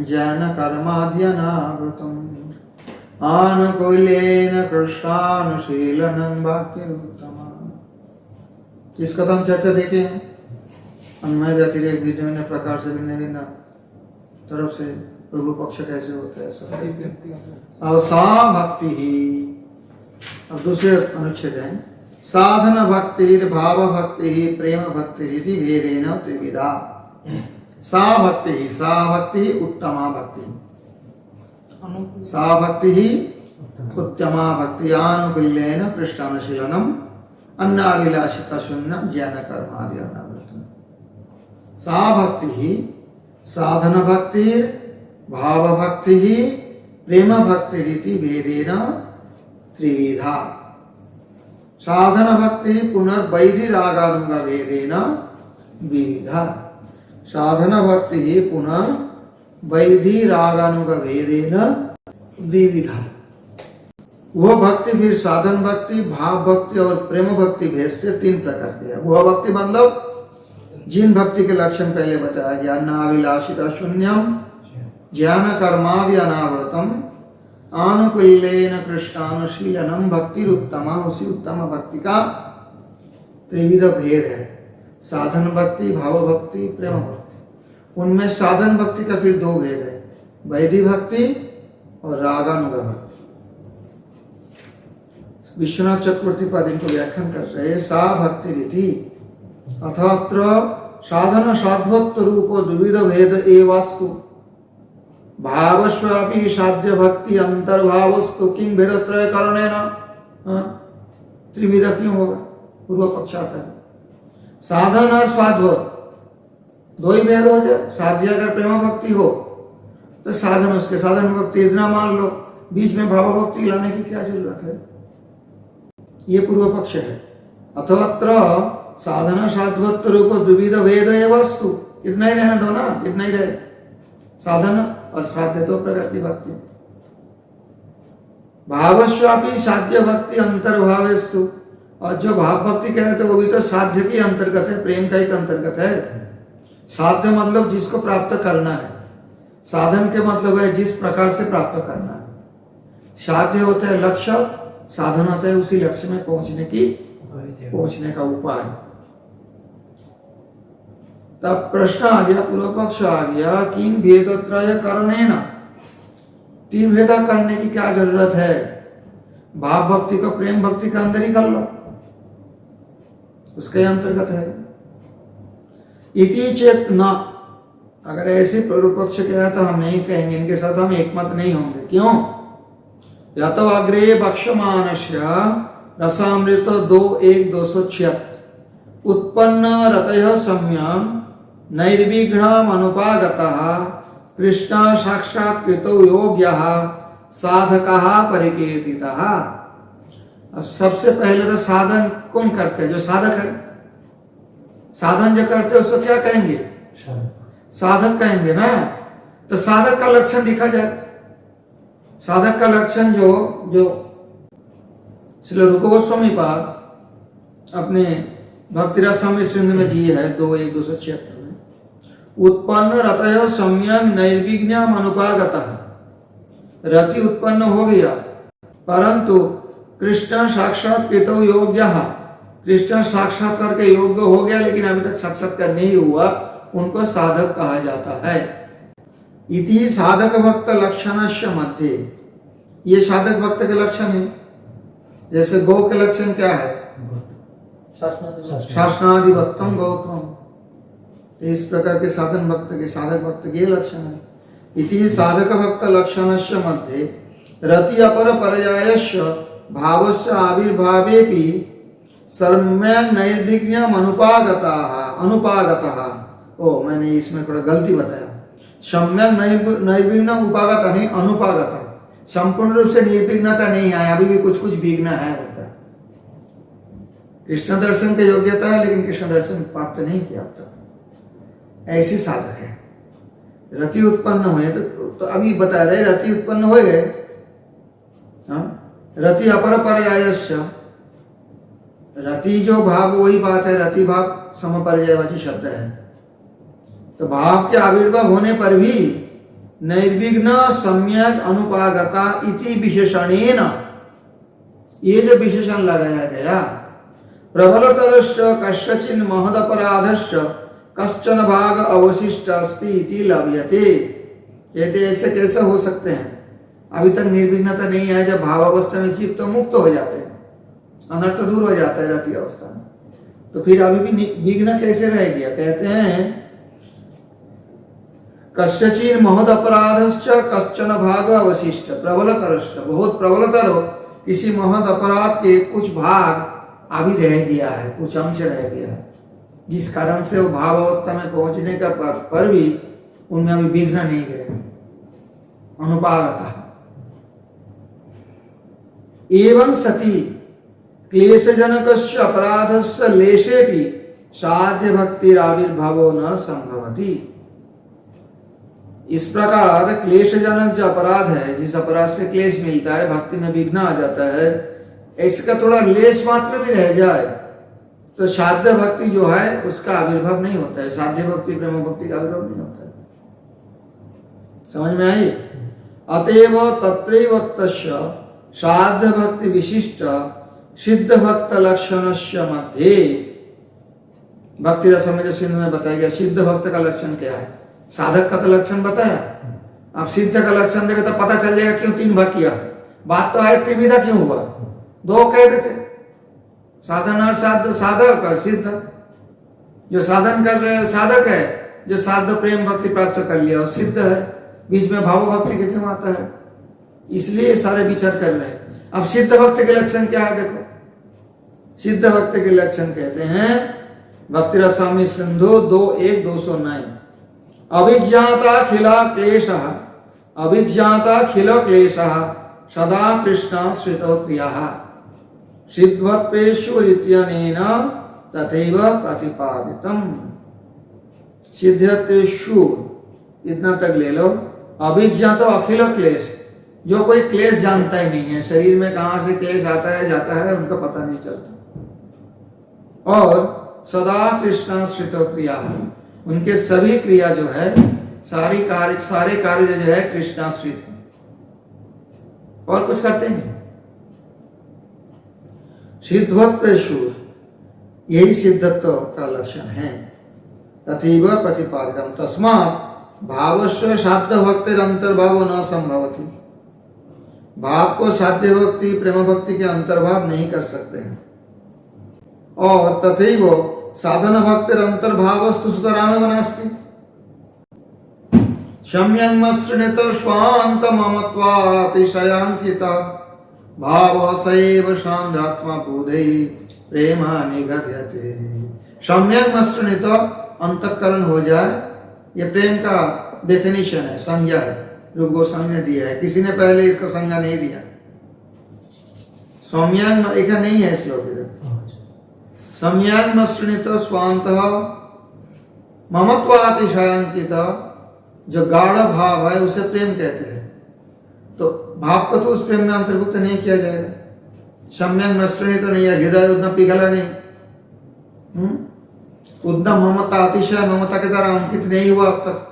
जैन कर्माद्यनावृतम् आनुकूल्येन कृष्णानुशीलनं भक्तिरुत्तमा। इसका तो हम चर्चा देखे हैं। अन्वय व्यतिरेक विभिन्न प्रकार से भिन्न तरफ से पूर्व पक्ष कैसे होता है सब। और सा भक्ति ही, अब दूसरे अनुच्छेद है, साधन भक्ति भाव भक्ति प्रेम भक्ति रीति भेदेन त्रिविधा। सा भक्ति ही, सा भक्ति ही उत्तमा भक्ति, सा भक्ति ही उत्तमा भक्ति आनुकूल्येन कृष्णानुशीलनम अन्नाभिलाषिता शून्यम ज्ञान कर्मादि अनावृतम्। सा भक्ति ही साधन भक्ति भाव भक्ति ही प्रेम भक्ति रीति भेदेन त्रिविधा। साधन भक्ति पुनर्वैधि रागानुग भेदेन द्विविधा। साधन भक्ति ही पुनर्वैधि रागानुग भेदेन द्विविधा। वह भक्ति फिर साधन भक्ति भाव भक्ति और प्रेम भक्ति भेद से तीन प्रकार की है। वह भक्ति मतलब जिन भक्ति के लक्षण पहले बताया गया, नाभिलाषिता शून्यम ज्ञान कर्मादि अनावृतम आनुकूल्येन कृष्णानुशीलनम भक्तिरुत्तमा। उसी उत्तम भक्ति का त्रिविध भेद है, साधन भक्ति भाव भक्ति प्रेम भक्ति। उनमें साधन भक्ति का फिर दो भेद है, वैधि भक्ति और रागानुग भक्ति। विश्वनाथ चक्रवर्ती पद इनको व्याख्यान कर रहे। सा भक्ति रीति अथात्र साधन साध्वत्व रूपो द्विविध भेद एवास्तु भावस्वापि साध्य भक्ति अंतर्भावस्तु किम भेदत्रय कारणेन। त्रिविध क्यों होगा? पूर्व पक्ष आता है। साधन और साध्व दो ही भेद हो जाए। साध्य अगर प्रेम भक्ति हो तो साधन, उसके साधन भक्ति इतना मान लो, बीच में भाव भक्ति लाने की क्या जरूरत है? ये पूर्व पक्ष है। अथवत्र साधन साध्वत्व रूप द्विविध भेद वस्तु, इतना ही रहने दो ना, इतना ही रहे। साधन और साध्य दो प्रकार की भक्ति। भावस्वापी साध्य भक्ति अंतर्भावस्तु, और जो भाव भक्ति कह रहे थे वो भी तो साध्य के अंतर्गत है, प्रेम का ही तो अंतर्गत है। साध्य मतलब जिसको प्राप्त करना है, साधन के मतलब है जिस प्रकार से प्राप्त करना है। साध्य होता है लक्ष्य, साधन होता है उसी लक्ष्य में पहुंचने का उपाय। तब प्रश्न आ गया, पूर्व पक्ष आ गया, किम भेदत्रय करणेन, तीन भेदा करने की क्या जरूरत है? भाव भक्ति को प्रेम भक्ति के अंदर ही कर लो, उसके अंतर्गत है। इति चेत न, अगर ऐसे पूर्व पक्ष कहा तो हम नहीं कहेंगे, इनके साथ हम एकमत नहीं होंगे। क्यों? या तो अग्रे बक्षमानस्य रसामृत 2:1-276 उत्पन्न रतयः सम्यक् नैर्विघ्नम् अनुपागतः कृष्ण साक्षात्कृतो योग्यः साधकः परिकीर्तितः। अब सबसे पहले तो साधन कौन करते हैं? जो साधक है। साधन जो करते हैं उसको क्या कहेंगे? साधक कहेंगे ना। तो साधक का लक्षण दिखा जाए। साधक का लक्षण जो श्री रूप गोस्वामी पाद अपने भक्ति रसामृत सिंधु में दिए है 2:1-276 में, उत्पन्न रतयो सम्यक नैर्विघ्नम् अनुपागतः। रति उत्पन्न हो गया परंतु कृष्ण साक्षात्कृतो योग्यः, कृष्ण साक्षात्कार के योग्य हो गया लेकिन अभी तक साक्षात्कार नहीं हुआ, उनको साधक कहा जाता है। इति साधक भक्त लक्षणस्य मध्ये, ये साधक भक्त के लक्षण है। जैसे गौ के लक्षण क्या है? शासनादि भक्तम गौतम। इस प्रकार के साधन भक्त के, साधक भक्त के लक्षण है। इति साधक भक्त लक्षणस्य मध्ये रति अपर पर्यायस्य भावस्य आविर्भावेपि सम्यक् नैर्विघ्नम् अनुपागतः। ओ, मैंने इसमें थोड़ा गलती बताया। सम्यक् नैर्विघ्नम् उपागत नहीं, अनुपागत। संपूर्ण रूप से निर्विघ्नता नहीं आया, अभी भी कुछ विघ्न है उनका। कृष्ण दर्शन की योग्यता है लेकिन कृष्ण दर्शन प्राप्त नहीं किया अब तक। ऐसी साधक है। रति उत्पन्न हुए तो अभी बता रहे रति उत्पन्न हो गए। रति अपर पर्यायस्य, रति जो भाव वही बात है, रति भाव समपर्यायवाची शब्द है। तो भाव के आविर्भाव होने पर भी निर्विघ्न सम्यक अनुपागता इति विशेषणेन, ये जो विशेषण लगाया गया, प्रबलतरस्य कस्यचिन् महदपराधस्य कश्चन भाग अवशिष्ट अस्ति इति लभ्यते। कहते ऐसे कैसे हो सकते हैं? अभी तक निर्विघ्नता नहीं है, जब भाव अवस्था में जीव तो मुक्त हो जाते हैं, अनर्थ दूर हो जाता है रहती अवस्था में, तो फिर अभी भी विघ्न कैसे रह गया? कहते हैं कस्यचिन् महद अपराधस्य कश्चन भाग अवशिष्ट, प्रबलतरस्य, बहुत प्रबलतर हो किसी महद अपराध के कुछ भाग अभी रह गया है, कुछ अंश रह गया है, जिस कारण से वो भाव अवस्था में पहुंचने का पर भी उनमें अभी विघ्न नहीं गए, अनुपागता। एवं सती क्लेशजनकस्य अपराधस्य लेशेपि साध्य भक्तिराविर्भावो न संभवति। इस प्रकार क्लेशजनक जो अपराध है, जिस अपराध से क्लेश मिलता है, भक्ति में विघ्न आ जाता है, इसका थोड़ा लेश मात्र भी रह जाए तो साध्य भक्ति जो है उसका आविर्भाव नहीं होता है, साध्य भक्ति प्रेम भक्ति का आविर्भाव नहीं होता है। समझ में आई? अतएव तत्रैव तस्य साध्य भक्ति विशिष्ट सिद्ध भक्त लक्षणस्य मध्ये, भक्ति रसमय सिंधु में बताया गया सिद्ध भक्त का लक्षण क्या है, साधक का तो लक्षण बताया, आप सिद्ध का लक्षण देखे तो पता चल जाएगा क्यों 3 भाग किया। बात तो है त्रिविधा क्यों हुआ, 2 कह रहे थे, साधन और साधक और सिद्ध। जो साधन कर रहे साधक है, जो साध प्रेम भक्ति प्राप्त कर लिया, और सिद्ध है, बीच में भाव भक्ति के क्यों आता है, इसलिए सारे विचार कर रहे हैं। अब सिद्ध भक्त के लक्षण क्या है देखो, सिद्ध भक्त के लक्षण कहते हैं भक्ति रसामी सिंधु 2:1-209, अभिज्ञाता खिला क्लेश, अभिज्ञाता खिल क्लेश सदा कृष्णाश्रितो प्रियः सिद्धत्वेषु इत्यनेन तथैव प्रतिपादितम्। सिद्धत्वेषु इतना तक ले लो, अभिज्ञात अखिल क्लेश, जो कोई क्लेश जानता ही नहीं है, शरीर में कहां से क्लेश आता है जाता है उनका पता नहीं चलता, और सदा कृष्णाश्रित क्रिया, उनके सभी क्रिया जो है, सारे कार्य जो है कृष्णाश्रित है, और कुछ करते नहीं। सिद्धत्वेषु, यही सिद्धत्व का लक्षण है। तथैव प्रतिपादितम्, तस्मात् भावस्य साध्य भक्तिर अंतर्भाव न संभवति, भाव को साध्य भक्ति प्रेम भक्ति के अंतर्भाव नहीं कर सकते हैं। और तथैव साधन भक्तिर अंतर्भावस्तु सुतरामेव नास्ति, सम्यग्मसृणित स्वान्त ममत्वातिशयांकित भाव सैव शान्तात्मा बोधै प्रेमा निगद्यते। सम्यग्मसृणित, अंतःकरण हो जाए, ये प्रेम का डेफिनेशन है, संज्ञा है, रूप गोस्वामी ने दिया है, किसी ने पहले इसका संज्ञा नहीं दिया। सम्यग् एक नहीं है श्लोक इधर, सम्यग्मसृणित स्वान्त ममत्वातिशयांकित, जो गाढ़ भाव है उसे प्रेम कहते हैं, तो भाव को तो उस प्रेम में अंतर्भुक्त नहीं किया जाएगा। सम्यग्मसृणित नहीं है, हृदय उतना पिघला नहीं, उतना ममता अतिशय ममता के द्वारा अंकित नहीं हुआ अब तक।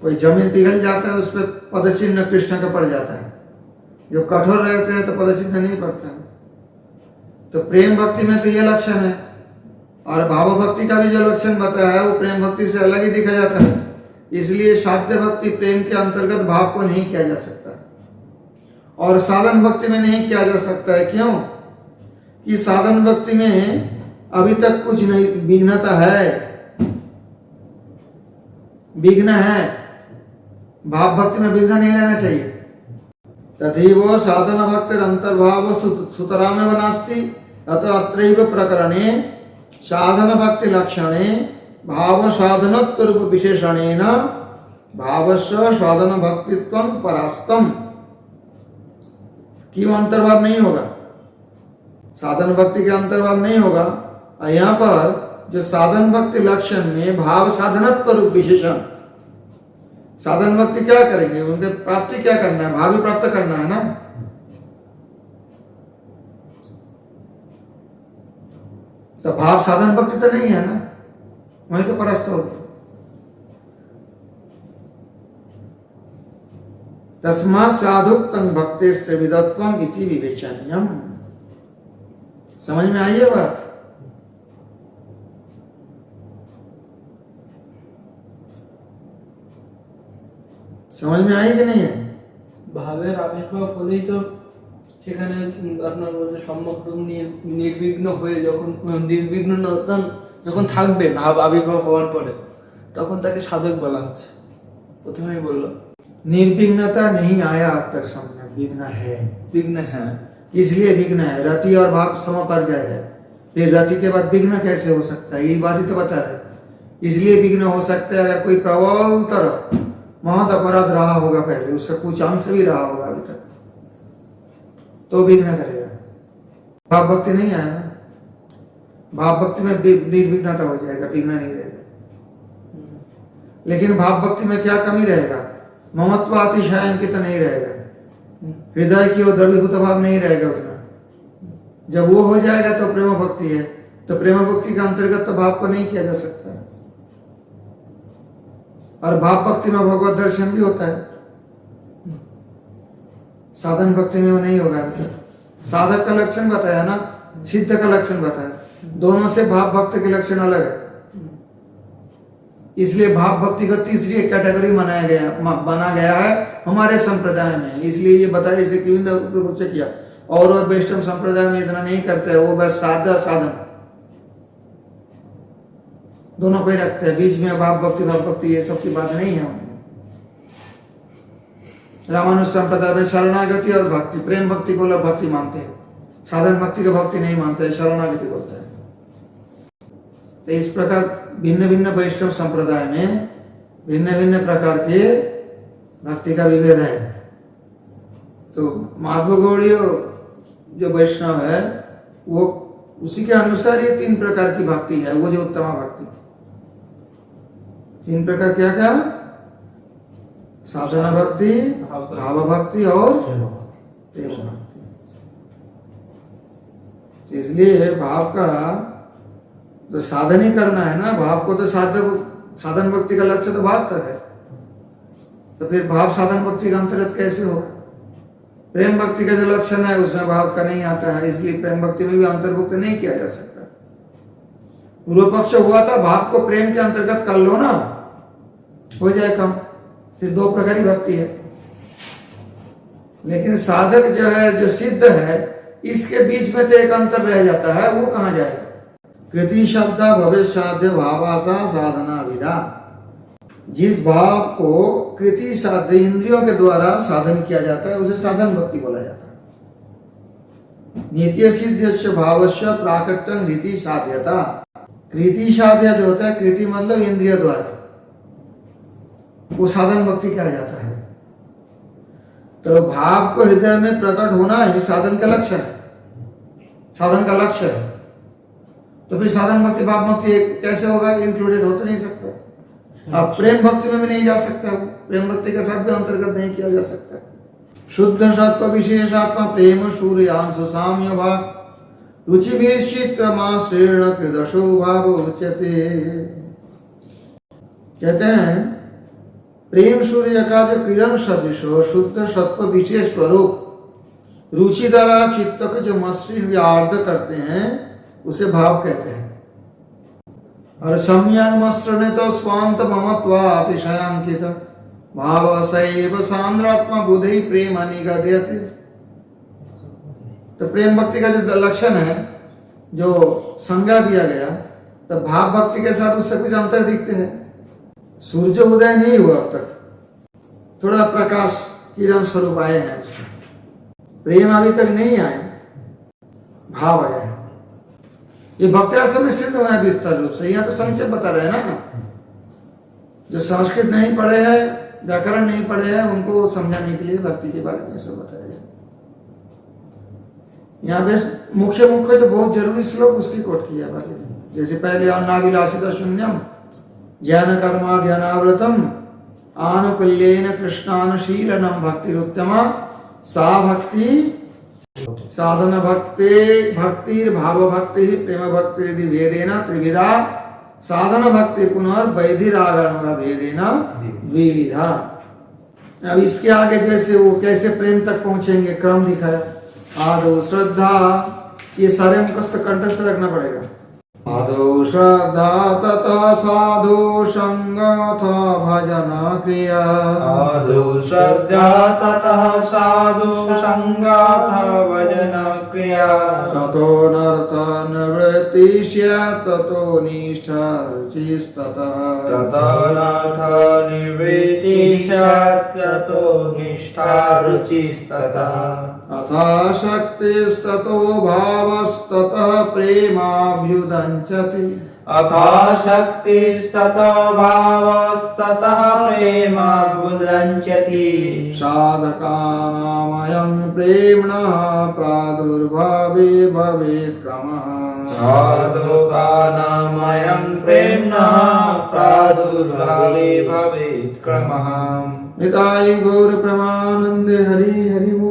कोई जमीन पिघल जाता है, उस पर पदचिन्ह कृष्ण का पड़ जाता है, जो कठोर रहते हैं तो पदचिन्ह नहीं पड़ता है। तो प्रेम भक्ति में तो यह लक्षण है, और भाव भक्ति का भी जो लक्षण बताया है वो प्रेम भक्ति से अलग ही दिखा जाता है। इसलिए साध्य भक्ति प्रेम के अंतर्गत भाव को नहीं किया जा सकता, और साधन भक्ति में नहीं किया जा सकता है। क्यों? कि साधन भक्ति में अभी तक कुछ नहीं, विघ्नता है, विघ्न है, भाव भक्ति में विघ्न नहीं रहना चाहिए। तथैव साधन भक्तिर अंतर्भाव सुतरामेव नास्ति, अतः अत्रैव प्रकरणे साधन भक्ति लक्षणे भाव साधनत्व रूप विशेषणेन भावस्य साधन भक्तित्वं परास्तम। क्यों अंतर्भाव नहीं होगा? साधन भक्ति के अंतर्भाव नहीं होगा। यहाँ पर जो साधन भक्ति लक्षण में भाव साधनत्व रूप विशेषण, साधन भक्ति क्या करेंगे, उनके प्राप्ति क्या करना है, भाव ही प्राप्त करना है ना। तो भाव साधन भक्ति तो नहीं है ना, वही तो परास्त हो गया। तस्मात् साधुक्तं भक्तेस्य विदत्वम इति विवेचनीयम। समझ में आई है बात? समझ में आई कि नहीं है? ভাবের আবির্ভাব হলেই তো সেখানে আপনার বলতে সম্যক নির্বিঘ্ন হয়ে যখন নির্বিঘ্নতা যখন থাকবে ভাব আবির্ভাব হওয়ার পরে, তখন তাকে সাধক বলা হচ্ছে। প্রথমেই বললো निर्विघ्नता नहीं आया अब तक समझ, विघ्न है। বিঘ্ন, হ্যাঁ इसलिए विघ्न है। रति और भाव समपर्याय है, फिर रति के बाद विघ्न कैसे हो सकता है? ये बात ही तो बता रहे। इसलिए विघ्न हो सकता है अगर कोई प्रबल तरह महत अपराध रहा होगा पहले, उसका कुछ अंश भी रहा होगा अभी तक, तो विघ्न करेगा। भाव भक्ति नहीं आया ना, भाव भक्ति में निर्विघ्नता हो जाएगा, विघ्न नहीं रहेगा। लेकिन भाव भक्ति में क्या कमी रहेगा? ममत्व अतिशयांकित नहीं रहेगा, हृदय की ओर द्रवीभूत भाव नहीं रहेगा उतना। जब वो हो जाएगा तो प्रेम भक्ति है। तो प्रेम भक्ति के अंतर्गत तो भाव को नहीं किया जा सकता, और भाव भक्ति में भगवत दर्शन भी होता है, साधन भक्ति में वो नहीं होगा। साधक का लक्षण बताया ना, सिद्ध का लक्षण बताया, दोनों से भाव भक्ति के लक्षण अलग है। इसलिए भाव भक्ति को तीसरी एक कैटेगरी बना गया है हमारे संप्रदाय में। इसलिए ये बताया, इसे क्यों से किया। और वैष्णव संप्रदाय में इतना नहीं करते हैं, वो बस साधन दोनों को ही रखते हैं। बीच में भाव भक्ति ये सब की बात नहीं है। रामानुज संप्रदाय में शरणागति और भक्ति, प्रेम भक्ति को लोग भक्ति मानते हैं, साधन भक्ति को भक्ति नहीं मानते हैं, शरणागति बोलते हैं। तो इस प्रकार भिन्न भिन्न वैष्णव संप्रदाय में भिन्न भिन्न प्रकार के भक्ति का विभेद है। तो माधव गौड़ीय जो वैष्णव है वो उसी के अनुसार ये 3 प्रकार की भक्ति है, वो जो उत्तम भक्ति। 3 प्रकार क्या क्या? साधना भक्ति, भाव भक्ति और प्रेम भक्ति। इसलिए भाव का तो साधन ही करना है ना, भाव को तो साधन भक्ति का लक्ष्य तो भाव तक है, तो फिर भाव साधन भक्ति का अंतर्गत कैसे होगा? प्रेम भक्ति का जो लक्षण है उसमें भाव का नहीं आता है, इसलिए प्रेम भक्ति में भी अंतर्भुक्त नहीं किया जा सकता। पूर्व पक्ष हुआ था भाव को प्रेम के अंतर्गत कर लो ना, हो जाए कम। फिर 2 प्रकार की भक्ति है। लेकिन साधक जो है, जो सिद्ध है, इसके बीच में तो एक अंतर रह जाता है, वो कहां जाएगा? कृति शब्द भविष्याद्य भावासा साधना विधा। जिस भाव को कृति साध्य इंद्रियों के द्वारा साधन किया जाता है उसे साधन भक्ति बोला जाता है। नित्य सिद्धस्य भावस्य प्राकट्यं रीति साध्यता। कृति साध्य जो होता है, कृति मतलब इंद्रिय द्वारा, वो साधन भक्ति कहा जाता है। तो भाव को हृदय में प्रकट होना ही साधन का लक्ष्य है, साधन का लक्ष्य है। तो फिर साधन भक्ति भाव भक्ति कैसे होगा? इंक्लूडेड हो तो नहीं सकता। अब प्रेम भक्ति में भी नहीं जा सकता, प्रेम भक्ति के साथ भी अंतर्गत नहीं किया जा सकता। शुद्ध सत्व विशेषात्मा प्रेम सूर्यांश साम्य भाव रुचि विचित्रमाश्रेण कृदशो भाव उच्यते। कहते हैं प्रेम सूर्य का जो किरण सदृश हो, शुद्ध सत्व विशेष स्वरूप रुचि द्वारा चित्त को जो मसृण आर्द्र करते हैं उसे भाव कहते हैं। और सम्यक मसृणे तो स्वांत ममत्वा अतिशयांकित भाव सैव सांद्रात्मा बुद्धि प्रेम निगद्यते। तो प्रेम भक्ति का जो लक्षण है, जो संज्ञा दिया गया, तो भाव भक्ति के साथ उससे कुछ अंतर दिखते हैं। सूर्य उदय नहीं हुआ अब तक, थोड़ा प्रकाश किरण स्वरूप आए हैं उसमें, प्रेम अभी तक नहीं आए, भाव आया है। ये भक्ति रस में सिद्ध हुआ है विस्तार रूप से। यहाँ तो संक्षेप बता रहे हैं ना, जो संस्कृत नहीं पढ़े हैं, व्याकरण नहीं पढ़े हैं, उनको समझाने के लिए भक्ति के बारे में सब बताया जाए। यहाँ पे मुख्य जो बहुत जरूरी श्लोक उसकी कोट किया बाकी, जैसे पहले अन्नाभिलाषित शून्यम ज्ञान कर्मा ध्यानाव्रतम आनुकूल्येन कृष्णानुशीलनम भक्तिरुत्तमा सा भक्ति साधन भक्तिर भाव भक्ति प्रेम भक्ति भेदेन त्रिविधा साधन भक्ति पुनर्वैधिरागम भेदेन द्विविधा। अब इसके आगे जैसे वो कैसे प्रेम तक पहुंचेंगे क्रम दिखाया। आदो श्रद्धा, ये सारे मुखस्थ कंठस्थ रखना पड़ेगा। आदो श्रद्धा ततः साधु संग अथ भजन क्रिया। आदौ श्रद्धा ततः साधु संगाथ भजन क्रिया। ततो नर्त निवृत्ति स्यात् ततो निष्ठा रुचिस्ततः। ततो नाथ निवृत्ति स्यात् ततो निष्ठा रुचिस्ततः। अथा शक्तिस्ततो भावस्ततः प्रेमाभ्युदञ्चति। अथा शक्तिस्ततो भावस्ततः प्रेमाभ्युदञ्चति। साधकानामयं प्रेम्णः प्रादुर्भावे भवेत् क्रमः। साधुकानामयं प्रेम्णः प्रादुर्भावे भवेत् क्रमः। निताय गौर प्रमानंदे हरि हरि बोल।